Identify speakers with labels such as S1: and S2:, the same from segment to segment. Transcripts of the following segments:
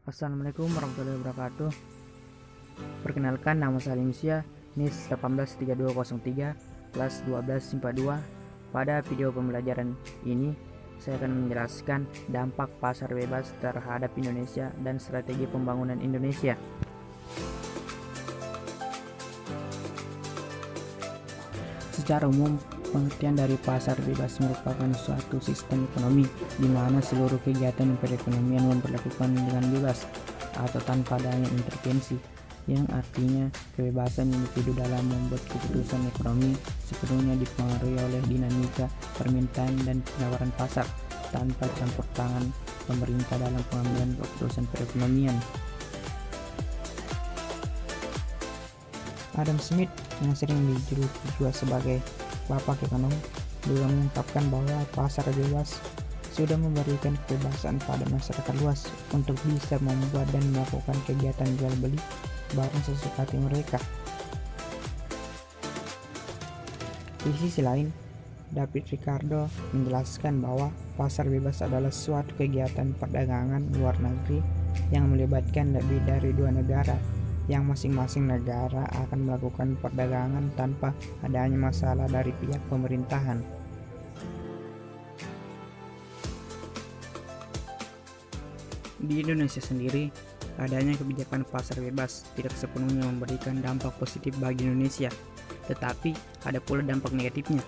S1: Assalamualaikum warahmatullahi wabarakatuh. Perkenalkan, nama saya Limsia, NIS 183203, kelas 12 IPA 2. Pada video pembelajaran ini, saya akan menjelaskan dampak pasar bebas terhadap Indonesia dan strategi pembangunan Indonesia. Secara umum, pengertian dari pasar bebas merupakan suatu sistem ekonomi di mana seluruh kegiatan perekonomian memperlakukan dengan bebas atau tanpa adanya intervensi, yang artinya kebebasan individu dalam membuat keputusan ekonomi sepenuhnya dipengaruhi oleh dinamika permintaan dan penawaran pasar tanpa campur tangan pemerintah dalam pengambilan keputusan perekonomian. Adam Smith, yang sering dijuluki juga sebagai bapak ekonomi, juga mengungkapkan bahwa pasar bebas sudah memberikan kebebasan pada masyarakat luas untuk bisa membuat dan melakukan kegiatan jual beli barang sesuka hati mereka. Di sisi lain, David Ricardo menjelaskan bahwa pasar bebas adalah suatu kegiatan perdagangan luar negeri yang melibatkan lebih dari dua negara, yang masing-masing negara akan melakukan perdagangan tanpa adanya masalah dari pihak pemerintahan. Di Indonesia sendiri, adanya kebijakan pasar bebas tidak sepenuhnya memberikan dampak positif bagi Indonesia, tetapi ada pula dampak negatifnya.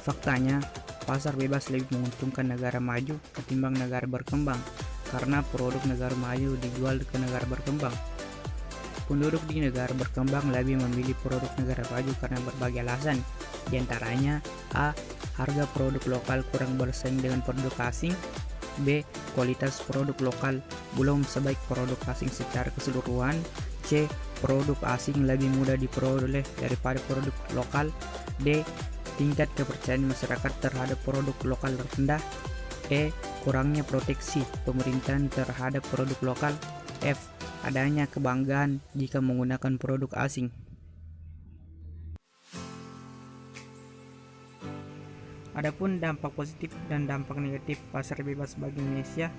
S1: Faktanya, pasar bebas lebih menguntungkan negara maju ketimbang negara berkembang, karena produk negara maju dijual ke negara berkembang. Penduduk di negara berkembang lebih memilih produk negara maju karena berbagai alasan, diantaranya A. Harga produk lokal kurang bersaing dengan produk asing. B. Kualitas produk lokal belum sebaik produk asing secara keseluruhan. C. Produk asing lebih mudah diperoleh daripada produk lokal. D. Tingkat kepercayaan masyarakat terhadap produk lokal rendah. E. Kurangnya proteksi pemerintahan terhadap produk lokal. F. Adanya kebanggaan jika menggunakan produk asing. Adapun dampak positif dan dampak negatif pasar bebas bagi Indonesia.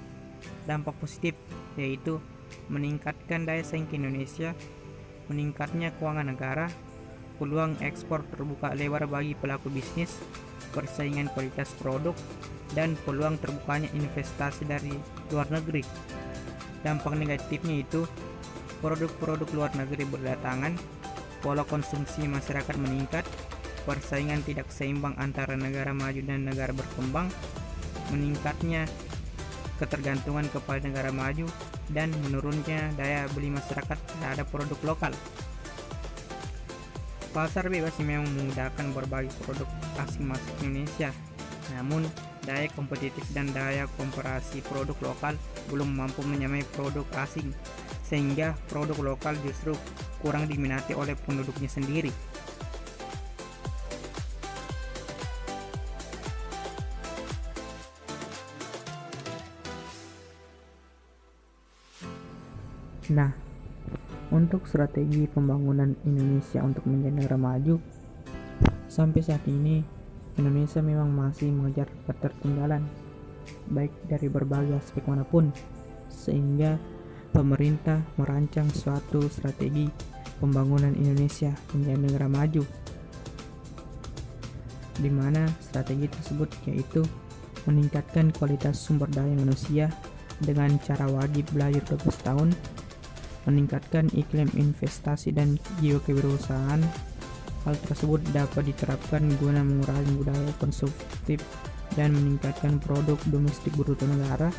S1: Dampak positif yaitu meningkatkan daya saing Indonesia, meningkatnya keuangan negara, peluang ekspor terbuka lebar bagi pelaku bisnis, persaingan kualitas produk, dan peluang terbukanya investasi dari luar negeri. Dampak negatifnya itu produk-produk luar negeri berdatangan, pola konsumsi masyarakat meningkat, persaingan tidak seimbang antara negara maju dan negara berkembang, meningkatnya ketergantungan kepada negara maju, dan menurunnya daya beli masyarakat terhadap produk lokal. Pasar bebas memang memudahkan berbagai produk asing masuk ke Indonesia, namun daya kompetitif dan daya komparasi produk lokal belum mampu menyamai produk asing, sehingga produk lokal justru kurang diminati oleh penduduknya sendiri. Nah, untuk strategi pembangunan Indonesia untuk menjadi negara maju, sampai saat ini Indonesia memang masih mengejar ketertinggalan baik dari berbagai aspek manapun, sehingga pemerintah merancang suatu strategi pembangunan Indonesia menjadi negara maju, di mana strategi tersebut yaitu meningkatkan kualitas sumber daya manusia dengan cara wajib belajar 12 tahun, meningkatkan iklim investasi dan jiwa kewirausahaan. Hal tersebut dapat diterapkan guna mengurangi budaya konsumtif dan meningkatkan produk domestik bruto negara,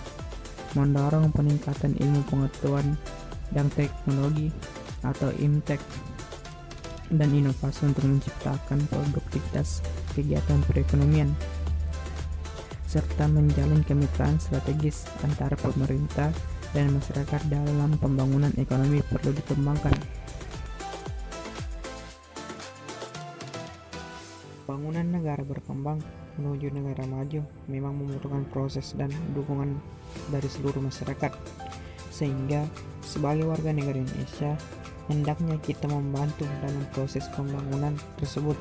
S1: mendorong peningkatan ilmu pengetahuan dan teknologi atau IMTEK, dan inovasi untuk menciptakan produktivitas kegiatan perekonomian, serta menjalin kemitraan strategis antara pemerintah dan masyarakat dalam pembangunan ekonomi perlu dikembangkan. Bangunan negara berkembang menuju negara maju memang membutuhkan proses dan dukungan dari seluruh masyarakat, sehingga sebagai warga negara Indonesia hendaknya kita membantu dalam proses pembangunan tersebut.